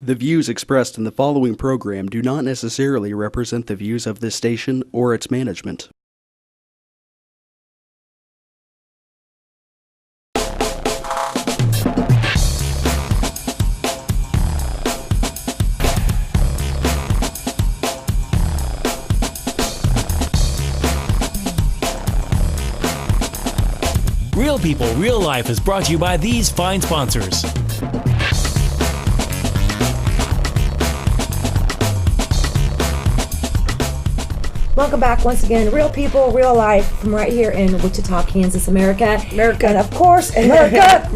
The views expressed in the following program do not necessarily represent the views of this station or its management. Real People, Real Life is brought to you by these fine sponsors. Welcome back once again. Real People, Real Life from right here in Wichita, Kansas, America. And of course, America.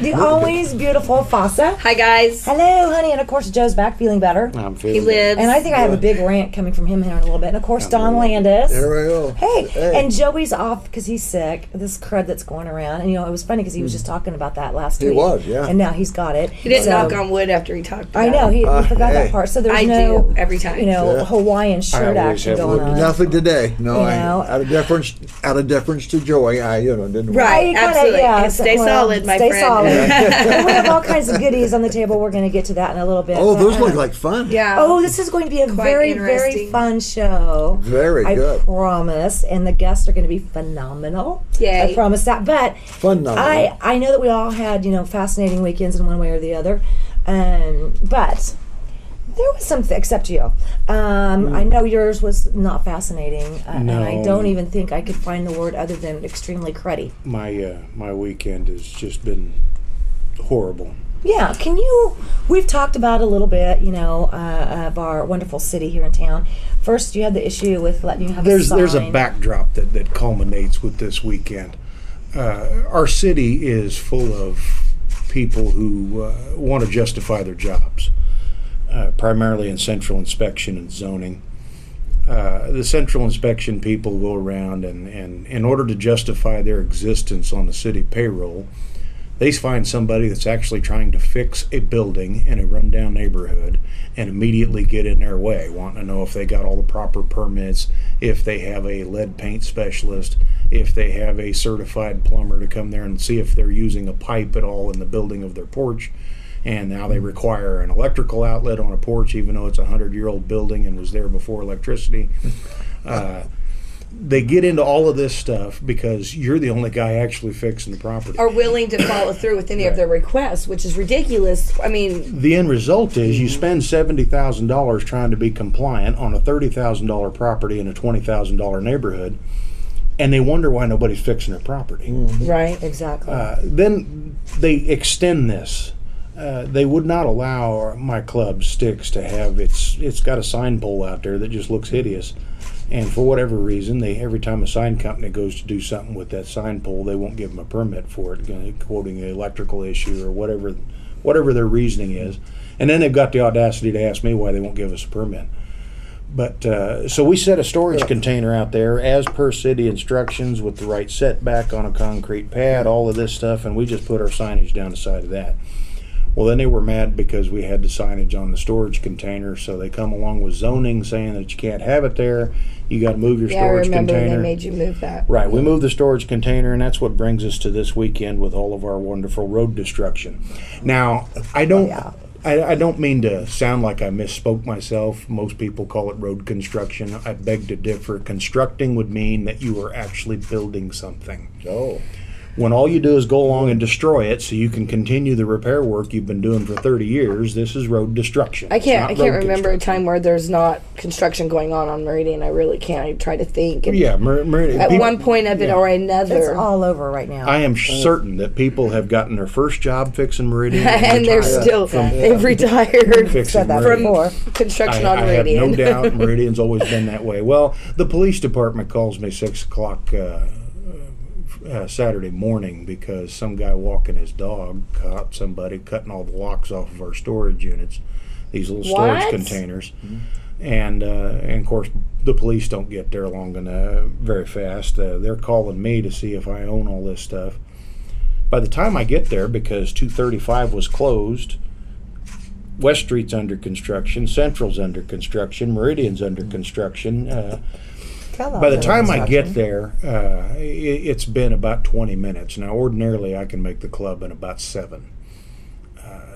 The always beautiful Fossa. Hi, guys. Hello, honey. And of course, Joe's back feeling better. I'm feeling He lives. And I think I have a big rant coming from him here in a little bit. And of course, Don Landis. There we go. Hey. And Joey's off because he's sick. This crud that's going around. And, you know, it was funny because he was just talking about that last week. He was, yeah. And now he's got it. He didn't knock on wood after he talked about I know. it. He forgot that part. So there's I no, do every time. you know, Yeah. Hawaiian shirt action going on. Nothing today. No, You know. out of deference to Joey, I didn't. Right, Kinda, absolutely. yeah, And stay solid, my stay friend. Solid. And we have all kinds of goodies on the table. We're going to get to that in a little bit. Oh, But, those look like fun. Yeah. Oh, this is going to be a Quite very, very interesting. fun show. Very I good. promise. And the guests are going to be phenomenal. Yay. I promise that. But Phenomenal. I know that we all had, you know, fascinating weekends in one way or the other. But there was something, except you. I know yours was not fascinating. And I don't even think I could find the word other than extremely cruddy. My weekend has just been horrible. Yeah, we've talked about a little bit, you know, of our wonderful city here in town. First, you had the issue with letting you have a sign. There's a backdrop that culminates with this weekend. Our city is full of people who want to justify their jobs, primarily in central inspection and zoning. The central inspection people go around and in order to justify their existence on the city payroll, they find somebody that's actually trying to fix a building in a rundown neighborhood and immediately get in their way, wanting to know if they got all the proper permits, if they have a lead paint specialist, if they have a certified plumber to come there and see if they're using a pipe at all in the building of their porch. And now they require an electrical outlet on a porch, even though it's a 100-year-old building and was there before electricity. They get into all of this stuff because you're the only guy actually fixing the property. Are willing to follow through with any of their requests, which is ridiculous. I mean, The end result is you spend $70,000 trying to be compliant on a $30,000 property in a $20,000 neighborhood, and they wonder why nobody's fixing their property. Right, exactly. Then they extend this. They would not allow my club, Sticks, to have it's got a sign pole out there that just looks hideous. And for whatever reason, every time a sign company goes to do something with that sign pole, they won't give them a permit for it, quoting an electrical issue or whatever their reasoning is. And then they've got the audacity to ask me why they won't give us a permit. But so we set a storage container out there as per city instructions with the right setback on a concrete pad, all of this stuff, and we just put our signage down the side of that. Well, then they were mad because we had the signage on the storage container, so they come along with zoning saying that you can't have it there. You got to move your yeah, I storage remember container. when they made you move that. Right, we moved the storage container, and that's what brings us to this weekend with all of our wonderful road destruction. Now, I don't mean to sound like I misspoke myself. Most people call it road construction. I beg to differ. Constructing would mean that you are actually building something. Oh. When all you do is go along and destroy it so you can continue the repair work you've been doing for 30 years, this is road destruction. I can't It's not road remember a construction. time where there's not construction going on Meridian. I really can't. I try to think. And Yeah, at one point of it or another. It's all over right now. I am certain that people have gotten their first job fixing Meridian. and they're retired still, from they've retired fixing Said that Meridian. before. construction I on have Meridian. no doubt Meridian's always been that way. Well, the police department calls me 6 o'clock Saturday morning because some guy walking his dog caught somebody cutting all the locks off of our storage units, these little storage What? containers. And of course, the police don't get there long enough, very fast. They're calling me to see if I own all this stuff. By the time I get there, because 235 was closed, West Street's under construction, Central's under construction, Meridian's under construction. By the time I get there, it's been about 20 minutes. Now, ordinarily, I can make the club in about 7.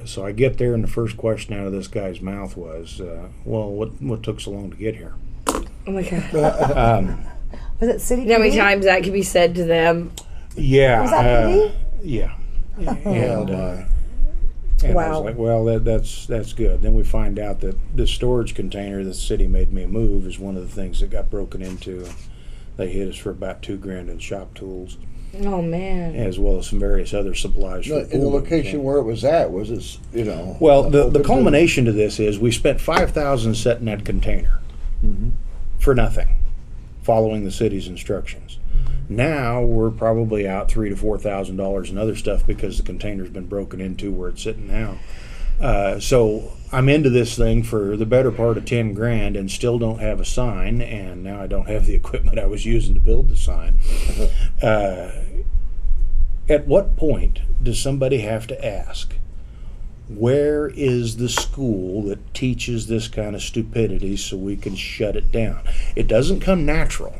So I get there, and the first question out of this guy's mouth was, well, what took so long to get here? Oh my God. Was it city? You know how many PD? times that could be said to them? Yeah. Was that PD? Yeah. And, and I Wow. was like, well, that's good. Then we find out that the storage container the city made me move is one of the things that got broken into. They hit us for about $2,000 in shop tools, Oh man. as well as some various other supplies. No, for in the pool. location where it was at, was it, you know? Well, the open to- culmination to this is we spent $5,000 setting that container for nothing, following the city's instructions. Now we're probably out $3,000 to $4,000 in other stuff because the container's been broken into where it's sitting now. So I'm into this thing for the better part of $10,000 and still don't have a sign, and now I don't have the equipment I was using to build the sign. At what point does somebody have to ask, where is the school that teaches this kind of stupidity so we can shut it down? It doesn't come natural.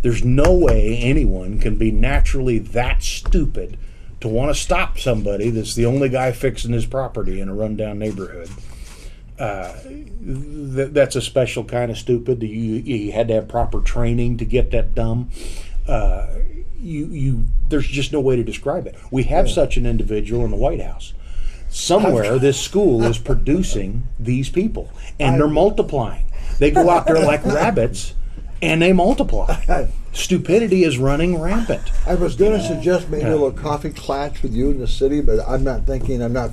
There's no way anyone can be naturally that stupid to want to stop somebody that's the only guy fixing his property in a rundown neighborhood. That's a special kind of stupid. You had to have proper training to get that dumb. There's just no way to describe it. We have such an individual in the White House. Somewhere this school is producing these people, and they're multiplying. They go out there like rabbits, and they multiply. Stupidity is running rampant. I was going to suggest maybe a little coffee clash with you in the city, but I'm not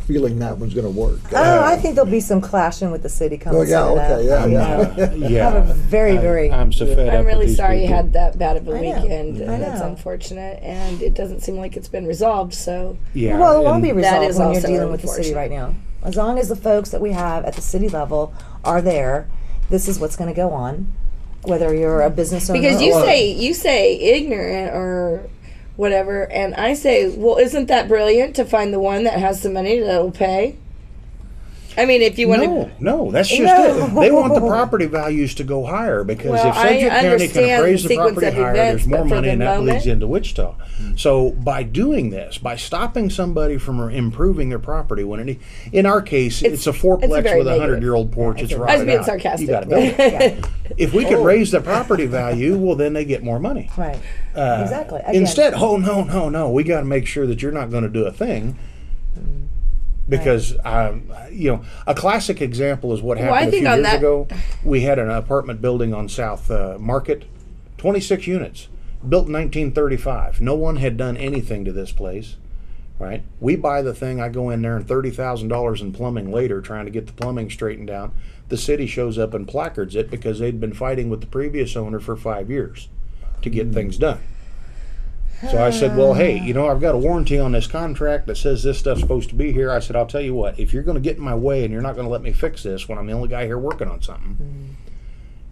feeling that one's going to work. Oh, I think there'll be some clashing with the city coming. Oh, yeah, okay, yeah. Have a very. I'm so fed up. I'm with really these sorry you people. had that bad of a I know. weekend. I That's know. unfortunate, and it doesn't seem like it's been resolved. So Yeah, Well, it won't be and- That resolved is when you're also dealing with the city unfortunate. right now. As long as the folks that we have at the city level are there, this is what's going to go on. Whether you're a business owner because or you say ignorant or whatever, and I say, well, isn't that brilliant to find the one that has the money that will pay? I mean, if you want to. No, that's just No. it. They want the property values to go higher because Well, if Sedgwick I County can understand appraise the the sequence property of higher, events, there's more but for money, the and that moment- leads into Wichita. So by doing this, by stopping somebody from improving their property, in our case, it's a fourplex very with a negative. 100-year-old porch. It's I was rotted being out. sarcastic. You got to build it. If we could raise the property value, well, then they get more money. right, exactly. Again, Instead, no, we got to make sure that you're not going to do a thing. Because a classic example is what I happened a think few on years that- ago. We had an apartment building on South Market, 26 units, built in 1935. No one had done anything to this place, right? We buy the thing. I go in there and $30,000 in plumbing later, trying to get the plumbing straightened out. The city shows up and placards it because they'd been fighting with the previous owner for 5 years to get things done. So I said, well, hey, I've got a warranty on this contract that says this stuff's supposed to be here. I said, I'll tell you what, if you're going to get in my way and you're not going to let me fix this when I'm the only guy here working on something.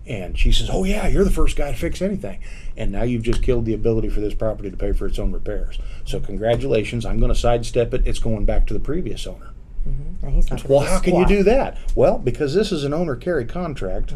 And she says, oh, yeah, you're the first guy to fix anything. And now you've just killed the ability for this property to pay for its own repairs. So congratulations, I'm going to sidestep it. It's going back to the previous owner. and he's not Well, gonna how can you squat. do that? Well, because this is an owner-carry contract,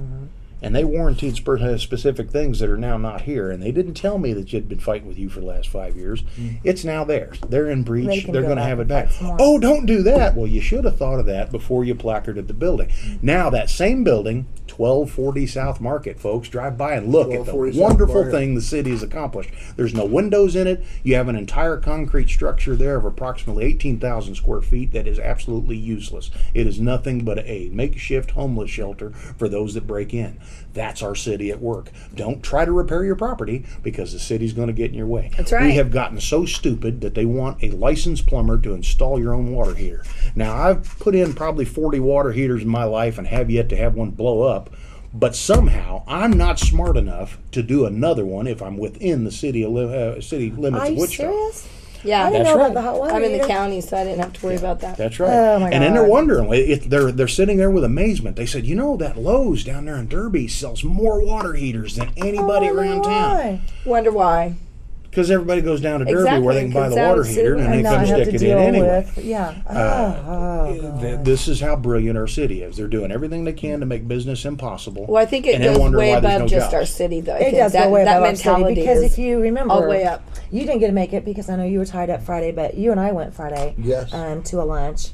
and they warranted specific things that are now not here, and they didn't tell me that you'd been fighting with you for the last 5 years. It's now theirs. They're in breach. They can They're go going to back have it and back. fight some more. Oh, don't do that. Well, you should have thought of that before you placarded the building. Now, that same building, 1240 South Market, folks, drive by and look at the 1240 South wonderful Market. thing the city has accomplished. There's no windows in it. You have an entire concrete structure there of approximately 18,000 square feet that is absolutely useless. It is nothing but a makeshift homeless shelter for those that break in. That's our city at work. Don't try to repair your property because the city's going to get in your way. That's right. We have gotten so stupid that they want a licensed plumber to install your own water heater. Now, I've put in probably 40 water heaters in my life and have yet to have one blow up. But somehow, I'm not smart enough to do another one if I'm within the city city limits Are of you Wichita. serious? Yeah, I didn't That's know right. about the hot water I'm in the heater. county, so I didn't have to worry about that. That's right. Oh, my and then they're God. wondering, they're sitting there with amazement. They said, that Lowe's down there in Derby sells more water heaters than anybody Oh, around town. why? Wonder why? Because everybody goes down to Derby Exactly, where they can buy the 'cause water that's heater city and they And now I come have stick to it in deal anyway. with, yeah. This is how brilliant our city is. They're doing everything they can to make business impossible. Well, I think it and then goes wonder way why there's above no just jobs. our city, though. I It think does that, go way that above our city mentality because is if you remember, all the way up. you didn't get to make it because I know you were tied up Friday, but you and I went Friday Yes. to a lunch,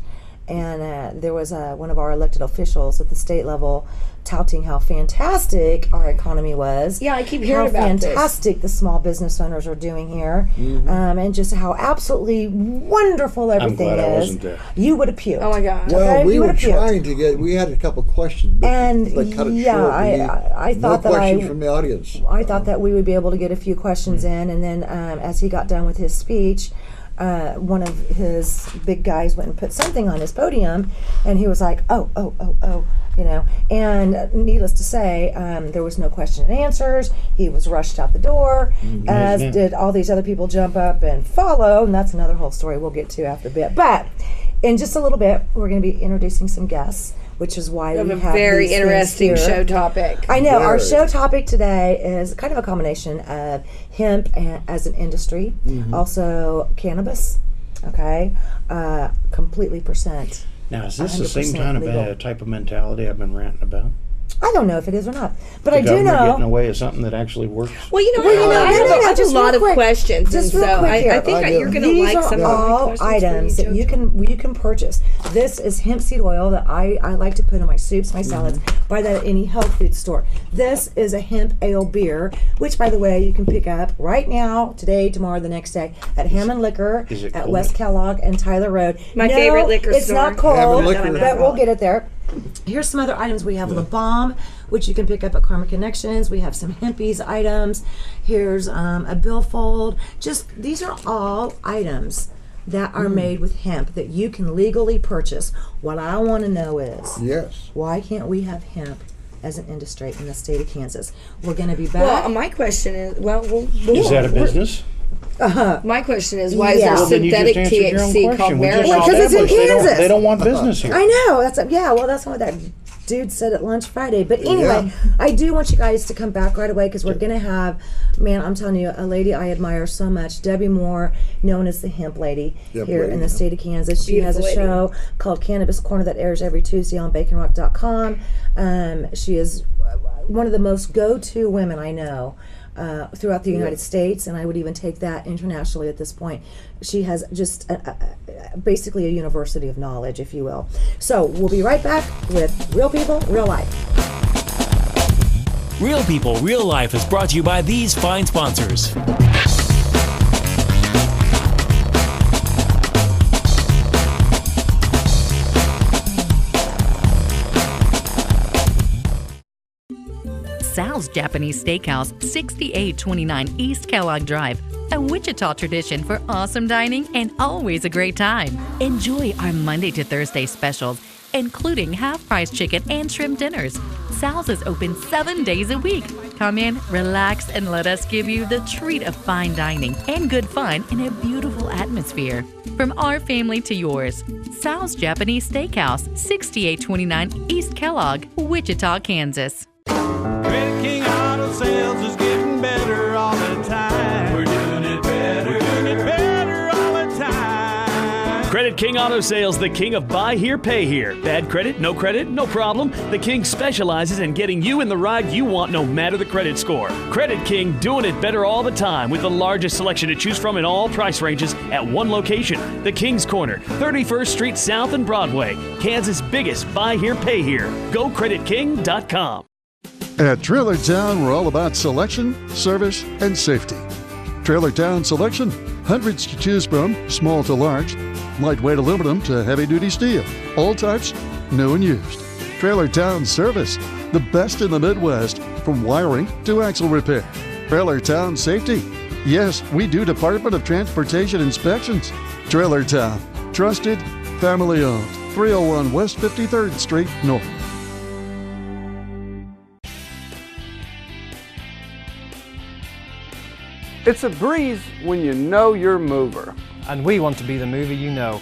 and there was one of our elected officials at the state level touting how fantastic our economy was. Yeah, I keep hearing about how fantastic the small business owners are doing here, and just how absolutely wonderful everything glad is. I wasn't there. You would have puked. Oh my God. Well, Okay, we you were would have puked. trying to get. We had a couple questions, but And they cut it yeah, short. I No thought that questions from the audience. I thought that we would be able to get a few questions in, and then as he got done with his speech, one of his big guys went and put something on his podium, and he was like, oh, you know. And needless to say, there was no question and answers. He was rushed out the door, as did all these other people jump up and follow, and that's another whole story we'll get to after a bit. But in just a little bit, we're going to be introducing some guests, which is why We we have have a very these things interesting here. show topic. I know. Our Very. show topic today is kind of a combination of hemp as an industry, also cannabis, okay, completely percent. Now, is this the same 100% kind of legal. type of mentality I've been ranting about? I don't know if it is or not, but The I do government getting know. away with something that actually works? Well, you know, Well, you know, I have, no, I have just a lot real of quick. questions, Just and real so quick I here. think I you're do. going to These like are some all of my questions items for that you can purchase. This is hemp seed oil that I like to put in my soups, my salads. Buy that at any health food store. This is a hemp ale beer, which, by the way, you can pick up right now, today, tomorrow, the next day at Hammond Liquor is it at cold? West Kellogg and Tyler Road. My favorite liquor it's store. not cold, Hammond Liquor. but we'll get it there. Here's some other items. We have La Bombe, which you can pick up at Karma Connections. We have some Hempies items. Here's a billfold. Just these are all items that are made with hemp that you can legally purchase. What I want to know is, Yes. why can't we have hemp as an industry in the state of Kansas? We're going to be back. Well, my question is, Is that a business? my question is, why is Yeah. there Well, then you just synthetic answered your own THC called question. We just marijuana? Well, 'cause it's in established they don't- Kansas. They don't want business here. I know. That's what that dude said at lunch Friday. But anyway, I do want you guys to come back right away because we're going to have, man, I'm telling you, a lady I admire so much, Debbie Moore, known as the Hemp Lady Hemp here Lady, in the yeah. state of Kansas. She has a Beautiful lady. show called Cannabis Corner that airs every Tuesday on baconrock.com. She is one of the most go-to women I know throughout the United States, and I would even take that internationally at this point. She has just basically a university of knowledge, if you will. So we'll be right back with Real People, Real Life. Real People, Real Life is brought to you by these fine sponsors. Sal's Japanese Steakhouse, 6829 East Kellogg Drive. A Wichita tradition for awesome dining and always a great time. Enjoy our Monday to Thursday specials, including half-price chicken and shrimp dinners. Sal's is open 7 days a week. Come in, relax, and let us give you the treat of fine dining and good fun in a beautiful atmosphere. From our family to yours, Sal's Japanese Steakhouse, 6829 East Kellogg, Wichita, Kansas. Credit King Auto Sales is getting better all the time. We're doing it better. We're doing it better all the time. Credit King Auto Sales, the king of buy here, pay here. Bad credit, no problem. The King specializes in getting you in the ride you want no matter the credit score. Credit King doing it better all the time with the largest selection to choose from in all price ranges at one location. The King's Corner, 31st Street South and Broadway. Kansas' biggest buy here, pay here. GoCreditKing.com. At Trailer Town, we're all about selection, service, and safety. Trailer Town Selection, hundreds to choose from, small to large, lightweight aluminum to heavy-duty steel, all types, new and used. Trailer Town Service, the best in the Midwest, from wiring to axle repair. Trailer Town Safety, yes, we do Department of Transportation inspections. Trailer Town, trusted, family-owned, 301 West 53rd Street North. It's a breeze when you know your mover. And we want to be the mover you know.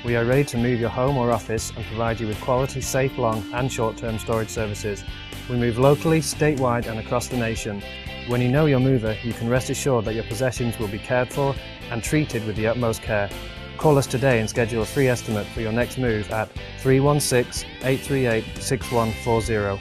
We are ready to move your home or office and provide you with quality, safe, long and short-term storage services. We move locally, statewide and across the nation. When you know your mover, you can rest assured that your possessions will be cared for and treated with the utmost care. Call us today and schedule a free estimate for your next move at 316-838-6140.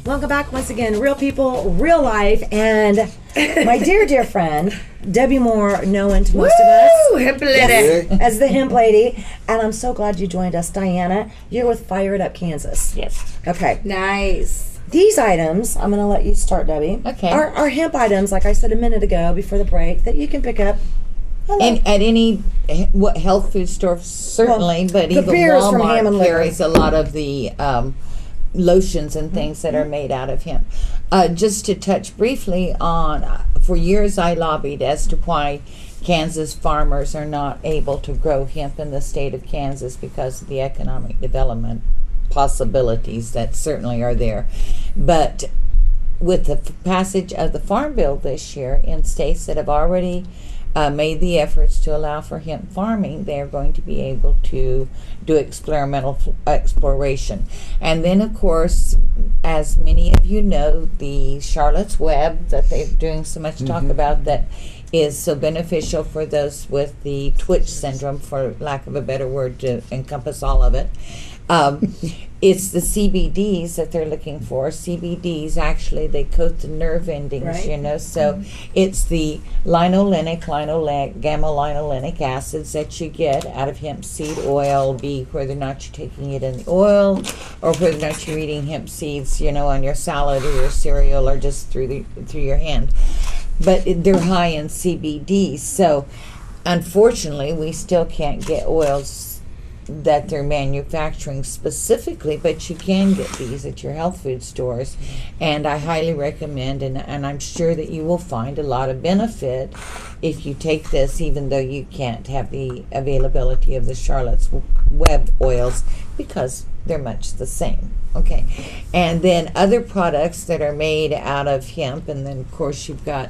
Welcome back once again, Real People, Real Life, and my dear friend, Debbie Moore, known to most of us. Woo! Hemp lady. As the hemp lady. And I'm so glad you joined us, Diana. You're with Fired Up Kansas. Yes. Okay. Nice. These items, I'm going to let you start, Debbie. Okay. Are hemp items, like I said a minute ago before the break, that you can pick up. And at any health food store, certainly, but the even beers from Ham and Walmart Liver. carries a lot of the lotions and things that are made out of hemp. Just to touch briefly on, for years I lobbied as to why Kansas farmers are not able to grow hemp in the state of Kansas because of the economic development possibilities that certainly are there. But with the passage of the Farm Bill this year in states that have already made the efforts to allow for hemp farming, they're going to be able to do experimental exploration. And then, of course, as many of you know, the Charlotte's Web that they're doing so much talk about that is so beneficial for those with the Twitch syndrome, for lack of a better word to encompass all of it. It's the CBDs that they're looking for. CBDs, actually, they coat the nerve endings, Right. you know, so it's the linolenic, gamma-linolenic acids that you get out of hemp seed oil, be whether or not you're taking it in the oil or whether or not you're eating hemp seeds, you know, on your salad or your cereal or just through your hand. But they're high in CBD, so unfortunately, we still can't get oils that they're manufacturing specifically, but you can get these at your health food stores, and I highly recommend, and I'm sure that you will find a lot of benefit if you take this, even though you can't have the availability of the Charlotte's Web oils, because they're much the same. Okay, and then other products that are made out of hemp, and then of course you've got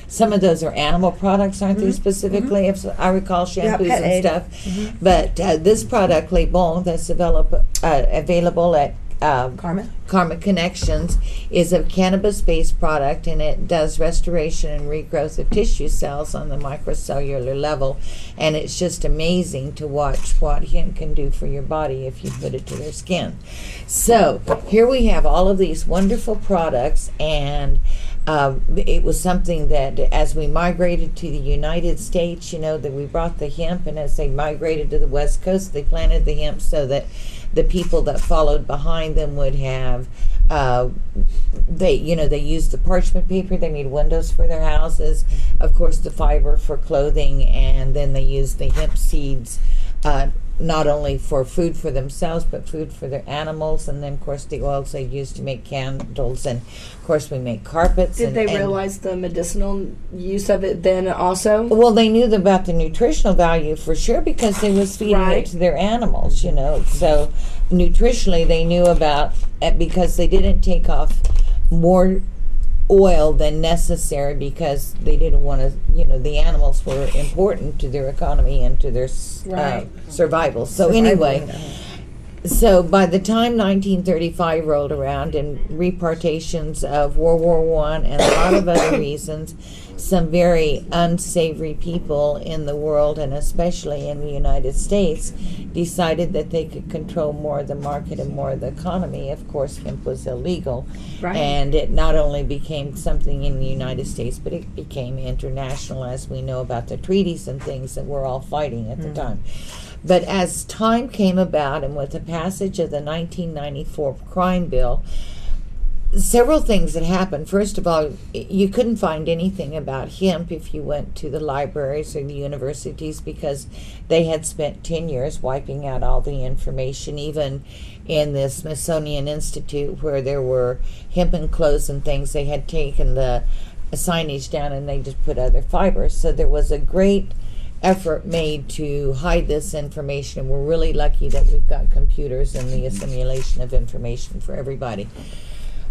some of those are animal products, aren't they, specifically? If I recall, shampoos Pet and Aid. stuff. But this product, Le Bon, that's available at Karma Connections, is a cannabis-based product, and it does restoration and regrowth of tissue cells on the microcellular level, and it's just amazing to watch what hemp can do for your body if you put it to their skin. So here we have all of these wonderful products, and it was something that as we migrated to the United States, you know, that we brought the hemp, and as they migrated to the West Coast, they planted the hemp so that the people that followed behind them would have, they used the parchment paper, they made windows for their houses, of course the fiber for clothing, and then they used the hemp seeds not only for food for themselves, but food for their animals, and then of course the oils they use to make candles, and of course we make carpets. Did they realize the medicinal use of it then also? Well, they knew about the nutritional value for sure, because they was feeding it to their animals, you know. So nutritionally they knew about it, because they didn't take off more oil than necessary, because they didn't want to, you know, the animals were important to their economy and to their survival. So anyway, so by the time 1935 rolled around, and repartitions of World War I and a lot of other reasons, some very unsavory people in the world, and especially in the United States, decided that they could control more of the market and more of the economy. Of course, hemp was illegal. Right. And it not only became something in the United States, but it became international, as we know about the treaties and things that we're all fighting at the time. But as time came about, and with the passage of the 1994 crime bill, several things that happened. First of all, you couldn't find anything about hemp if you went to the libraries or the universities, because they had spent 10 years wiping out all the information, even in the Smithsonian Institute, where there were hemp enclosed and things. They had taken the signage down and they just put other fibers. So there was a great effort made to hide this information, and we're really lucky that we've got computers and the assimilation of information for everybody.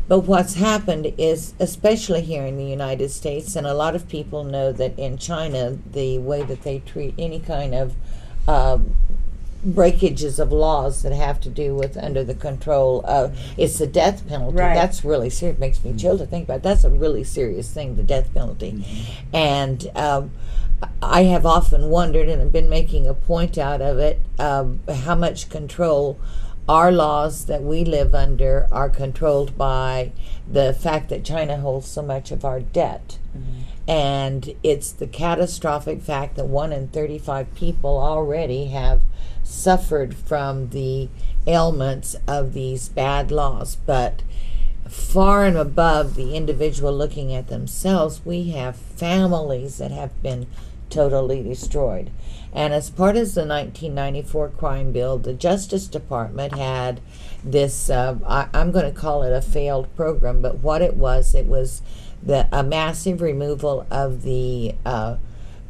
But what's happened is, especially here in the United States, and a lot of people know that in China, the way that they treat any kind of breakages of laws that have to do with under the control of, it's the death penalty. Right. That's really serious. It makes me chill to think about it. That's a really serious thing, the death penalty. And I have often wondered, and I've been making a point out of it, how much control our laws that we live under are controlled by the fact that China holds so much of our debt. And it's the catastrophic fact that 1 in 35 people already have suffered from the ailments of these bad laws. But far and above the individual looking at themselves, we have families that have been totally destroyed. And as part of the 1994 crime bill, the Justice Department had this, I'm going to call it a failed program, but what it was a massive removal of the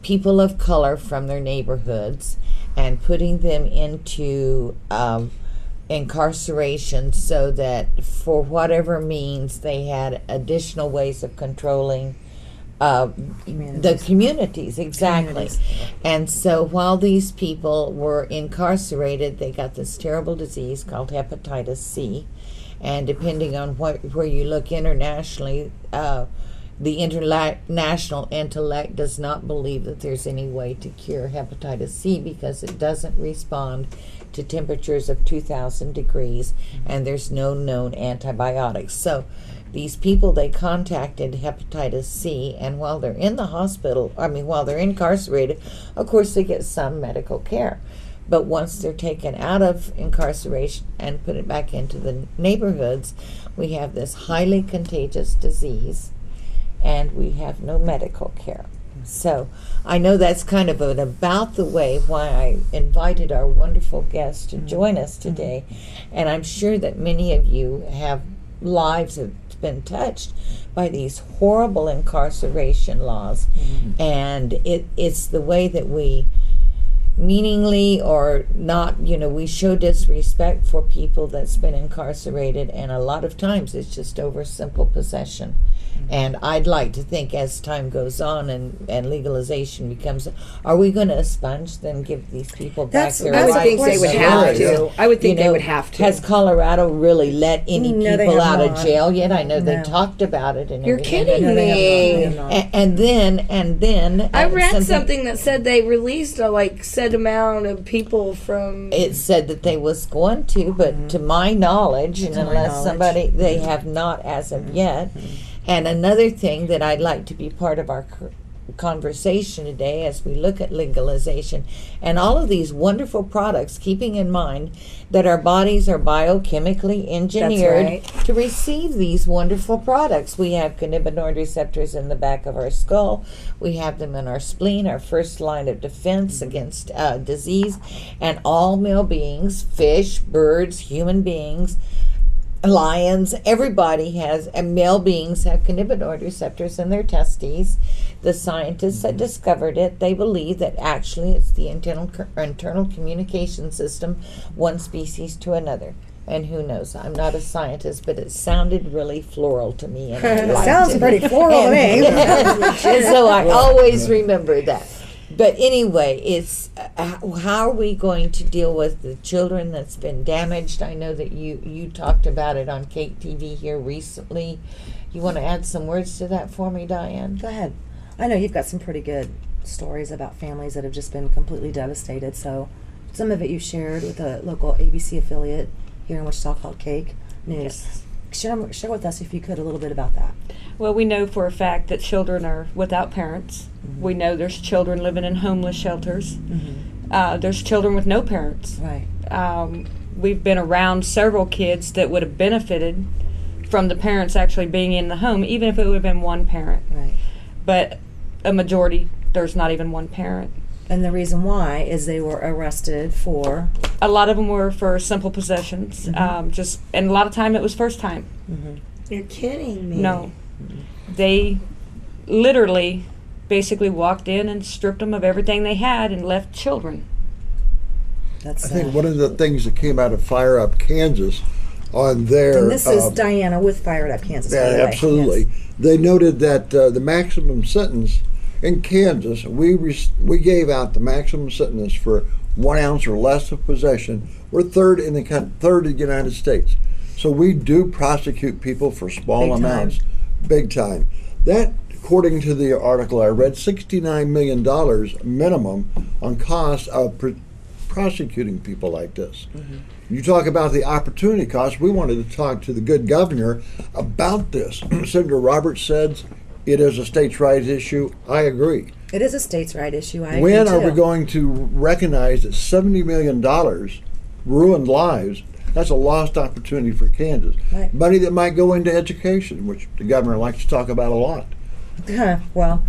people of color from their neighborhoods and putting them into incarceration so that for whatever means they had additional ways of controlling the communities. Exactly. And so while these people were incarcerated, they got this terrible disease called hepatitis C, and depending on where you look internationally, the international intellect does not believe that there's any way to cure hepatitis C because it doesn't respond to temperatures of 2,000 degrees, and there's no known antibiotics. So these people, they contacted hepatitis C, and while they're in the hospital, while they're incarcerated, of course they get some medical care. But once they're taken out of incarceration and put it back into the neighborhoods, we have this highly contagious disease, and we have no medical care. So I know that's kind of an about the way why I invited our wonderful guests to join us today. And I'm sure that many of you have lives have been touched by these horrible incarceration laws. And it's the way that we meaningly or not, we show disrespect for people that's been incarcerated, and a lot of times it's just over simple possession. And I'd like to think as time goes on and legalization becomes, are we going to expunge then give these people back their rights? I would think they would have to. I would think they would have to. Has Colorado really let any people out of jail yet? I know they talked about it. And you're kidding me. And then I read something that said they released a set amount of people from. It said that they was going to, but to my knowledge, and unless somebody, they have not as of yet. And another thing that I'd like to be part of our conversation today as we look at legalization and all of these wonderful products, keeping in mind that our bodies are biochemically engineered to receive these wonderful products. We have cannabinoid receptors in the back of our skull. We have them in our spleen, our first line of defense against disease. And all male beings, fish, birds, human beings, lions, everybody has, and male beings have cannabinoid receptors in their testes. The scientists that discovered it, they believe that actually it's the internal communication system, one species to another. And who knows? I'm not a scientist, but it sounded really floral to me. And it sounds pretty floral to me. And so I always remember that. But anyway, it's how are we going to deal with the children that's been damaged? I know that you talked about it on Cake TV here recently. You want to add some words to that for me, Diane? Go ahead. I know you've got some pretty good stories about families that have just been completely devastated. So some of it you shared with a local ABC affiliate here in Wichita called Cake News. Yes. Share with us, if you could, a little bit about that. Well, we know for a fact that children are without parents. We know there's children living in homeless shelters. There's children with no parents. Right. We've been around several kids that would have benefited from the parents actually being in the home, even if it would have been one parent. Right. But a majority, there's not even one parent. And the reason why is they were arrested for? A lot of them were for simple possessions. And a lot of time it was first time. You're kidding me. No. They literally basically walked in and stripped them of everything they had and left children. I think one of the things that came out of Fire Up Kansas on their... And this is Diana with Fire Up Kansas, by the way. Absolutely. Yes. They noted that the maximum sentence in Kansas, we gave out the maximum sentence for 1 ounce or less of possession. We're third in the United States. So we do prosecute people for small amounts, big time. That, according to the article I read, $69 million minimum on cost of prosecuting people like this. You talk about the opportunity cost. We wanted to talk to the good governor about this. Senator Robert said it is a states' rights issue. I agree. It is a states' right issue. I When agree are we too. going to recognize that $70 million ruined lives? That's a lost opportunity for Kansas. Right. Money that might go into education, which the governor likes to talk about a lot. Well,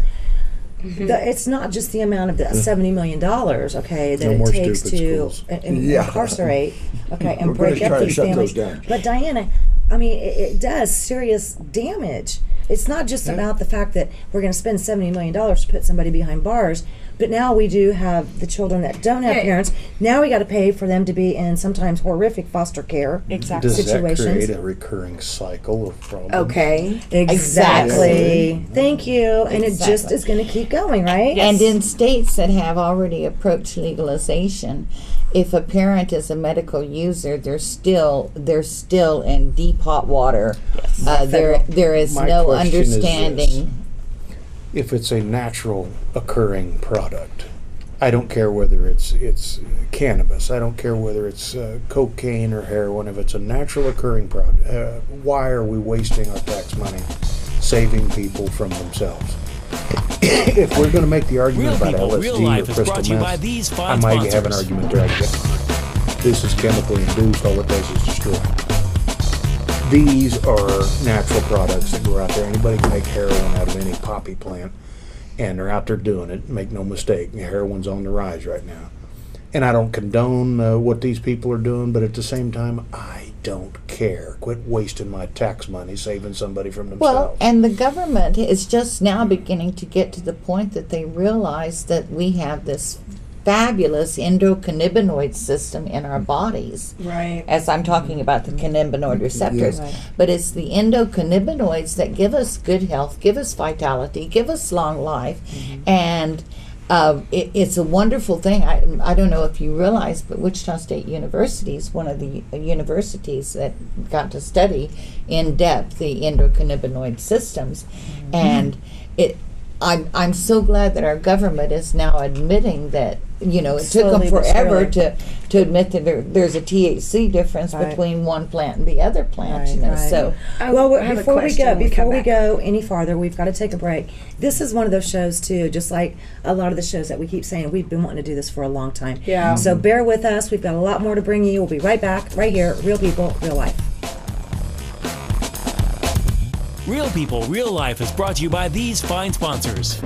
it's not just the amount of the $70 million, okay, that No it more takes stupid to schools. incarcerate, okay, and We're break gonna up try to these shut families. those down. But Diana, I mean, it does serious damage. It's not just about the fact that we're going to spend $70 million to put somebody behind bars, but now we do have the children that don't have parents. Now we got to pay for them to be in sometimes horrific foster care Does that situations. create a recurring cycle of problems? Okay. Exactly. Thank you. And it just Exactly. is going to keep going, right? And in states that have already approached legalization, if a parent is a medical user, they're still in deep hot water. Yes. There is My no question is understanding. If it's a natural occurring product, I don't care whether it's cannabis, I don't care whether it's cocaine or heroin. If it's a natural occurring product, why are we wasting our tax money saving people from themselves? If we're going to make the argument Real about People, LSD Real Life or is brought crystal to you by meth, these I fine might have an sponsors. argument there. This is chemically induced, all it does is destroy. These are natural products that go out there. Anybody can make heroin out of any poppy plant, and they're out there doing it. Make no mistake, heroin's on the rise right now. And I don't condone what these people are doing, but at the same time, I don't care. Quit wasting my tax money saving somebody from themselves. Well, and the government is just now beginning to get to the point that they realize that we have this fabulous endocannabinoid system in our bodies. Right. As I'm talking about the cannabinoid receptors. Right. But it's the endocannabinoids that give us good health, give us vitality, give us long life. And it's a wonderful thing. I don't know if you realize, but Wichita State University is one of the universities that got to study in depth the endocannabinoid systems. And I'm so glad that our government is now admitting that, you know, it took them Slowly but forever surely. to admit that there's a THC difference Right. between one plant and the other plant, you know. Right. So Well, I have a before we question go, when we come back. any farther, we've got to take a break. This is one of those shows too, just like a lot of the shows that we keep saying. We've been wanting to do this for a long time. Yeah. So bear with us. We've got a lot more to bring you. We'll be right back, right here. Real People, Real Life. Real People, Real Life is brought to you by these fine sponsors.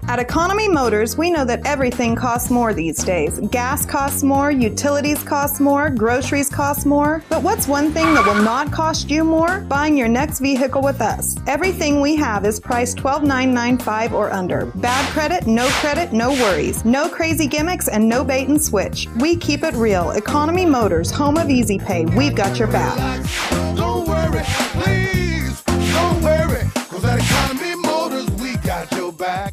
At Economy Motors, we know that everything costs more these days. Gas costs more, utilities cost more, groceries cost more. But what's one thing that will not cost you more? Buying your next vehicle with us. Everything we have is priced $12,995 or under. Bad credit, no worries. No crazy gimmicks and no bait and switch. We keep it real. Economy Motors, home of Easy Pay. We've got your back. Don't worry, please, don't worry, 'cause at Economy Motors, we got your back.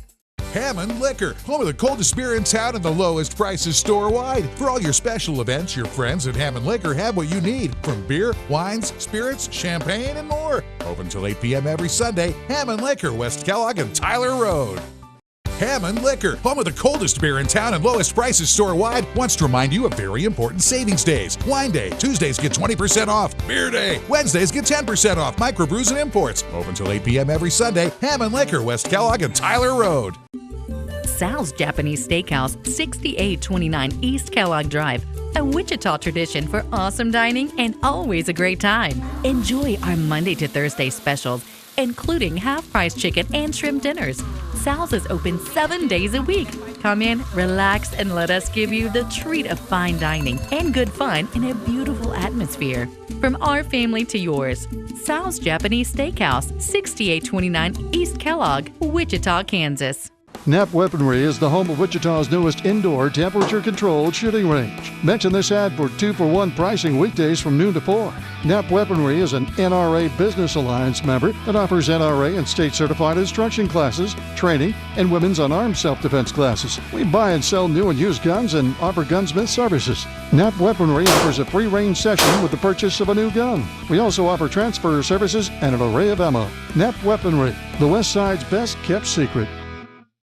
Hammond Liquor, home of the coldest beer in town and the lowest prices store-wide. For all your special events, your friends at Hammond Liquor have what you need, from beer, wines, spirits, champagne, and more. Open till 8 p.m. every Sunday. Hammond Liquor, West Kellogg and Tyler Road. Hammond Liquor, home of the coldest beer in town and lowest prices store-wide, wants to remind you of very important savings days. Wine Day, Tuesdays get 20% off. Beer Day, Wednesdays get 10% off. Microbrews and imports. Open till 8 p.m. every Sunday. Hammond Liquor, West Kellogg and Tyler Road. Sal's Japanese Steakhouse, 6829 East Kellogg Drive. A Wichita tradition for awesome dining and always a great time. Enjoy our Monday to Thursday specials, including half-price chicken and shrimp dinners. Sal's is open 7 days a week. Come in, relax, and let us give you the treat of fine dining and good fun in a beautiful atmosphere. From our family to yours, Sal's Japanese Steakhouse, 6829 East Kellogg, Wichita, Kansas. Knapp Weaponry is the home of Wichita's newest indoor temperature-controlled shooting range. Mention this ad for 2-for-1 pricing weekdays from noon to 4. Knapp Weaponry is an NRA Business Alliance member that offers NRA and state-certified instruction classes, training, and women's unarmed self-defense classes. We buy and sell new and used guns and offer gunsmith services. Knapp Weaponry offers a free range session with the purchase of a new gun. We also offer transfer services and an array of ammo. Knapp Weaponry, the West Side's best kept secret.